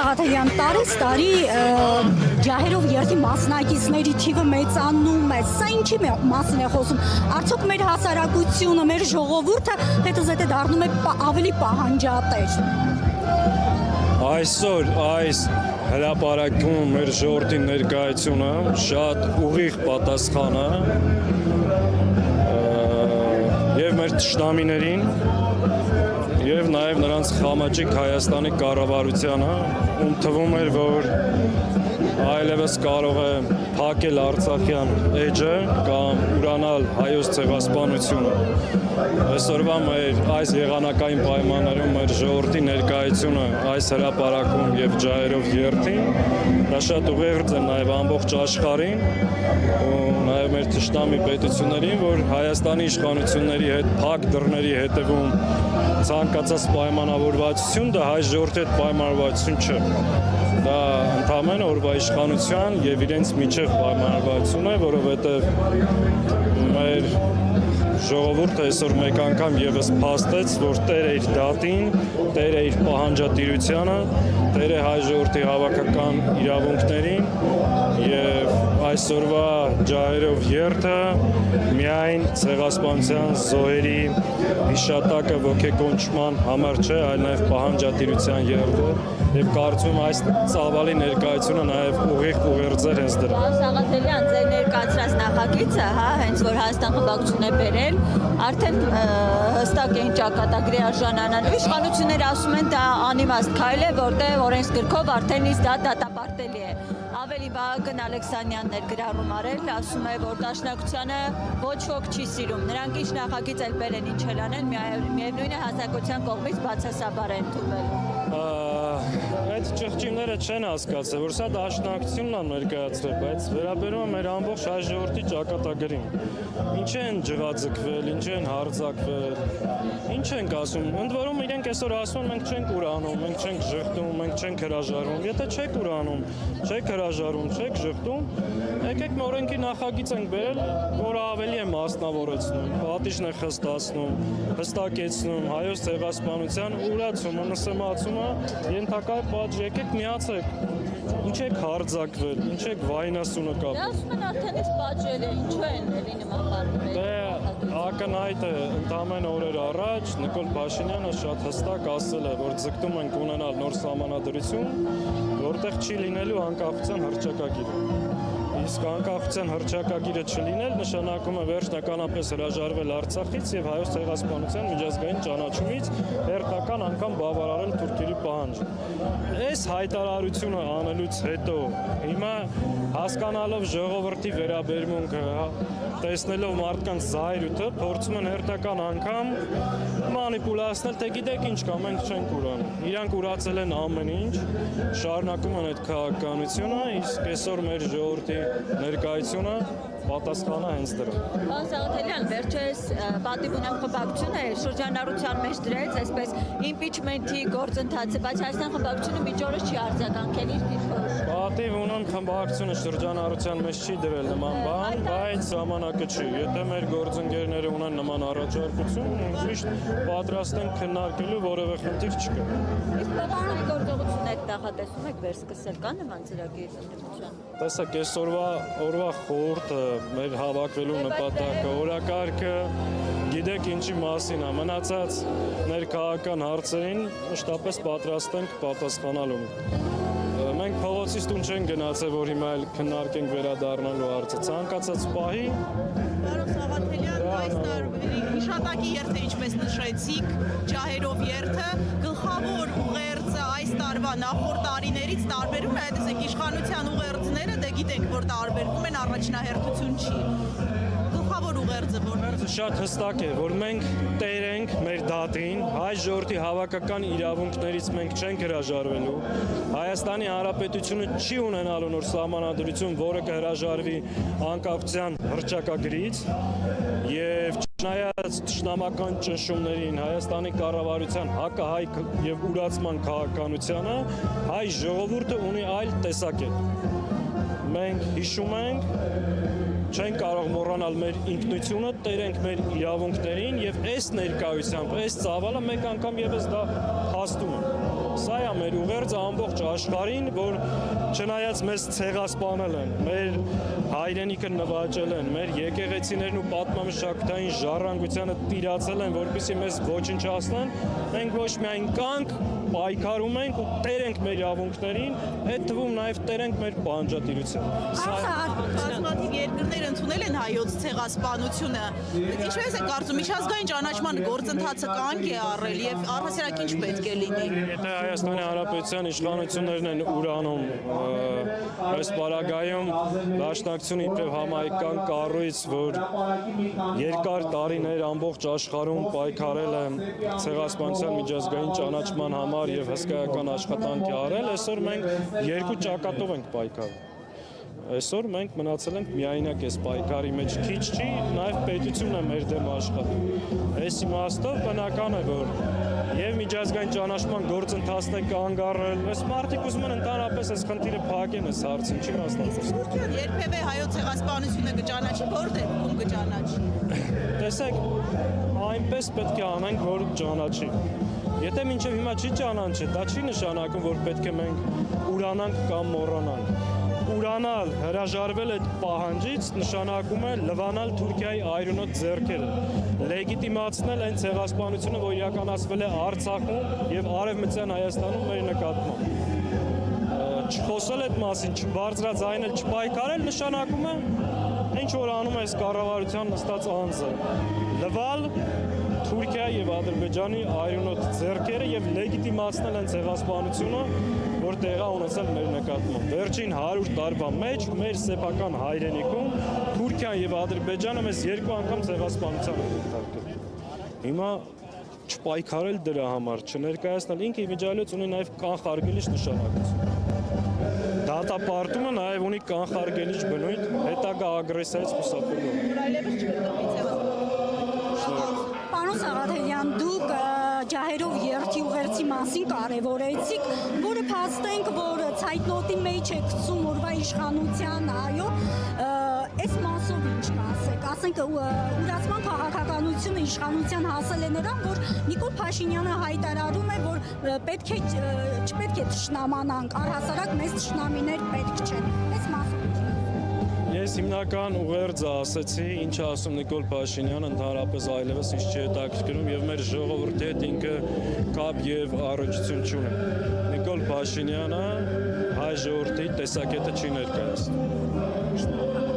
Սաղաթելյան, տարի ջահերով երթի մասնակիցների թիվը մեծանում է, սա ինչի մասին է խոսում, արդյոք մեր հասարակությունը, մեր ժողովուրդը հետզհետե դառնում է ավելի պահանջատեր։ Այսօր այս հրապարակում մեր ժողովրդի ներկայությունը շատ ուղիղ պատասխան է եւ մեր թշնամիներին եւ նաեւ նրանց խամաճիկ Հայաստանի կառավարությանը, ում թվում էր, որ այլևս կարող է փակել Արցախյան էջը կամ ուրանալ հայոց ցեղասպանությունը։ Այսօրվա մեր այս եղանակային պայմաններում մեր ժողովրդի ներկայությունը այս հրապարակում եւ ջահերով երթին դա շատ ուղերձ է նաեւ ամբողջ աշխարհին ու նաեւ մեր թշնամի պետություններին, որ Հայաստանի իշխանությունների հետ փակ դռների հետևում ցանկացած պայմանավորվածություն, դա հայ ժողովրդի հետ պայմանավորվածություն չէ։ Դա ընդհանրապես օրվա իշխանության եւ իրենց միջև պայմանավորվածություն է, որովհետեւ մեր ժողովուրդը այսօր մեկ անգամ եւս փաստեց, որ տեր է իր դատին, տեր է իր պահանջատիրությանը, տեր է հայ ժողովրդի հավաքական իրավունքներին եւ այսօրվա ջահերով երթը միայն ցեղասպանության զոհերի հիշատակը ոգեկոչման համար չէ, այլ նաեւ պահանջատիրության երթ է եւ կարծում այս ծավալի ներկայությունը նաեւ ուղիղ ուղերձեր հենց դրա։ Սաղաթելյան, ձեր ներկայացրած նախագիծը, որ Հայաստան խմբակցությունն է բերել, արդեն հստակ են ճակատագրի արժանանալու։ Իշխանությունները ասում են դա անիմաստ քայլ է, որտեղ օրենսգրքով արդեն իսկ դա դատապարտելի է։ Ավելի Վահագն Ալեքսանյանն էր գրառում արել, ասում է, որ Դաշնակցությանը ոչ ոք չի սիրում։ Նրանք ինչ նախագիծ էլ բերեն, ինչ էլ անեն, միևնույն է հասարակության կողմից բացասաբար են ընդունվել։ Այդ ճղճիները չեն հասկացել, որ սա դաշնակցությունն է ներկայացրել, բայց վերաբերում է մեր ամբողջ հայ ժողովրդի ճակատագրին։ Ինչ են ջղաձգվել, ինչ են հարձակվել, ինչ են ասում։ Ընդ որում իրենք այսօր ասում են մենք չենք ուրանում, մենք չենք ժխտում, մենք չենք հրաժարվում։ Եթե չեք ուրանում, չեք հրաժարվում, չեք ժխտում, եկեք օրենքի նախագիծ ենք բերել, որը ավելի է մասնավորեցնում, պատիժն է խստացնում, հստակեցնում, հայոց ցեղասպանության ուրացումը, նսեմացումը ենթակա է պատժ, եկեք միացեք, ինչ եք հարձակվել, ինչ եք վայնասունը կապել։ Դա ասում են արդեն իսկ պատժել է, ինչու են էլի նման բառներ։ Դե ակնհայտ է, ընդամեն օրեր առաջ Նիկոլ Փաշինյանը շատ հստակ ասել է, որ ձգտում ենք ունենալ նոր սահմանադրություն, որտեղ չի լինելու անկախության հռչակագիրը։ Իսկ անկախության հռչակագիրը չլինել նշանակում է վերջնականապես հրաժարվել Արցախից եւ հայոց ցեղասպանության միջազգային ճանաչումից հերթական անգամ բավարարել թուրքերի պահանջը։ Այս հայտարարությունը անելուց հետո հիմա հասկանալով ժողովրդի վերաբերմունքը, տեսնելով մարդկանց զայրույթը, փորձում են հերթական անգամ մանիպուլացնել, թե գիտեք ինչ կա, մենք չենք ուրանում։ Իրանք ուրացել են ամեն ինչ, շարունակում են այդ քաղաքականությունը, իսկ այսօր մեր ժողովրդի ներկայությունը պատասխանը հենց դրա։ Պարոն Սաղաթելյան, վերջերս պատիվ ունեմ խմբակցությունը շրջանառության մեջ դրեց այսպես իմպիչմենթի գործընթացը, բայց Հայաստան խմբակցությունը մինչ օրս չի արձագանքել իր դիրքորոշումը։ Պատիվ ունեմ խմբակցությունը շրջանառության մեջ չի դրել նման բան, բայց ժամանակը չի։ Եթե մեր գործընկերները ունեն նման առաջարկություն, միշտ պատրաստ են քննարկելու, որևէ խնդիր չկա։ Իսկ բավարար գործողություն եք նախատեսում եք վերսկսել, կա նման ծրագիր ընդդիմության։ Տեսեք, այսօրվա խորհուրդը մեր հավաքվելու նպատակը, օրակարգը, գիտեք ինչի մասին է, մնացած ներքաղաքական հարցերին մշտապես պատրաստ ենք պատասխանալու։ Մենք փողոցից տուն չենք գնացել, որ հիմա էլ քննարկենք վերադառնալու հարցը, ցանկացած պահի։ Պարոն Սաղաթելյան, այս տարվա հիշատակի երթը, ինչպես նշեցիք, ջահերով երթը, գլխավոր ուղերձը այս տարվա նախորդ տարիներից տարբերում է, տեսեք, իշխանության ուղերձները, դե գիտենք, որ տարբերվում են, առաջնահերթություն չի։ Գլխավոր ուղերձը որ շատ հստակ է, որ մենք տեր ենք մեր դատին, հայ ժողովրդի հավաքական իրավունքներից մենք չենք հրաժարվելու։ Հայաստանի Հանրապետությունը չի ունենալու նոր սահմանադրություն, որը կհրաժարվի անկախության հռչակագրից եւ չնայած թշնամական ճնշումներին, Հայաստանի կառավարության հակահայ եւ ուրացման քաղաքականությանը, հայ ժողովուրդը ունի այլ տեսակետ։ Մենք հիշում ենք, չենք կարող մոռանալ մեր ինքնությունը, տեր ենք մեր իրավունքներին եւ այս ներկայությամբ, այս ծավալը մեկ անգամ եւս դա փաստում է։ Սա է մեր ուղերձը ամբողջ աշխարհին, որ չնայած մեզ ցեղասպանել են, մեր հայրենիքը նվաճել են, մեր եկեղեցիներն ու պատմամշակութային ժառանգությանը տիրացել են, որպեսզի մեզ ոչնչացնեն, մենք ոչ միայն կանք, պայքարում ենք ու տեր ենք մեր իրավունքներին, այդ թվում նաև տեր ենք մեր պահանջատիրությունը։ Բազմաթիվ երկրներ ընդունել են հայոց ցեղասպանությունը։ Ինչպես է կարծում, միջազգային ճանաչման գործընթացը կանգ է առել եւ առհասարակ ինչ պետք է լինի։ Եթե Հայաստանի Հանրապետության իշխանություններն են ուրանում այս պարագայում դաշնակցությունը իբրև համահայկական կառույց, որ երկար տարիներ ամբողջ աշխարհում պայքարել է ցեղասպանության միջազգային ճանաչման համար եւ հսկայական աշխատանք է արել, այսօր մենք երկու ճակատով ենք պայքարում։ Այսօր մենք մնացել ենք միայնակ այս պայքարի մեջ, քիչ չի, նաև պետությունն է մեր դեմ աշխատում։ Այս իմաստով բնական է, որ եւ միջազգային ճանաչման գործընթացն է կանգ առել։ Այս մարդիկ ուզում են ընդհանրապես այս խնդիրը փակեն այս հարցին, չի մասնավորվում։ Երբևէ հայոց ցեղասպանությունը կճանաչի, որտեղ ում կճանաչի։ Տեսեք, այնպես պետք է անենք, որ ճանաչի։ Եթե մինչև հիմա չի ճանաչի, դա չի նշանակում, որ պետք է մենք ուրանանք կամ մոռանանք։ Ուրանալ, հրաժարվել այդ պահանջից նշանակում է լվանալ Թուրքիայի այրունոտ ձեռքերը, լեգիտիմացնել այն ցեղասպանությունը, որ իրականացվել է Արցախում եւ Արևմտյան Հայաստանում մեր նկատմամբ։ Չխոսել այդ մասին, չբարձրաձայնել, չպայքարել նշանակում է ինչ որ անում է այս կառավարության նստած անձը։ Լվալ Թուրքիայի եւ Ադրբեջանի այրունոտ ձեռքերը եւ լեգիտիմացնել են ցեղասպանությունը, որ տեղա ունեցել մեր նկատմամբ։ Վերջին 100 տարվա մեջ մեր սեփական հայրենիքում Թուրքիան եւ Ադրբեջանը մեզ երկու անգամ ցեղասպանության են ենթարկել։ Հիմա չպայքարել դրա համար, չներկայացնել ինքը իմիջիայլոց ունի նաեւ կանխարգելիչ նշանակություն։ Դատապարտումը նաեւ ունի կանխարգելիչ բնույթ հետագա ագրեսիայից խուսափելու։ Այլևս չկա Պարոն Սաղաթելյան, դուք ջահերով երթի ուղերձի մասին կարևորեցիք, որը փաստենք, որ ցայտնոտի մեջ է գցում օրվա իշխանության, այո, այս մասով ինչ կասեք, ասենք ուրացման քաղաքականությունը իշխանության հասել է նրան, որ Նիկոլ Փաշինյանը հայտարարում է, որ չպետք է թշնամանանք, առհասարակ մեզ թշնամիներ պետք չեն, այս մասով Ես հիմնական ուղերձը ասեցի, ինչ ասում Նիկոլ Փաշինյանը, ընդհանրապես այլևս ինչ չի հետաքրքրում եւ մեր ժողովրդի հետ ինքը կապ եւ առողջություն չունի։ Նիկոլ Փաշինյանը հայ ժողովրդի տեսակետը չի ներկայացնում։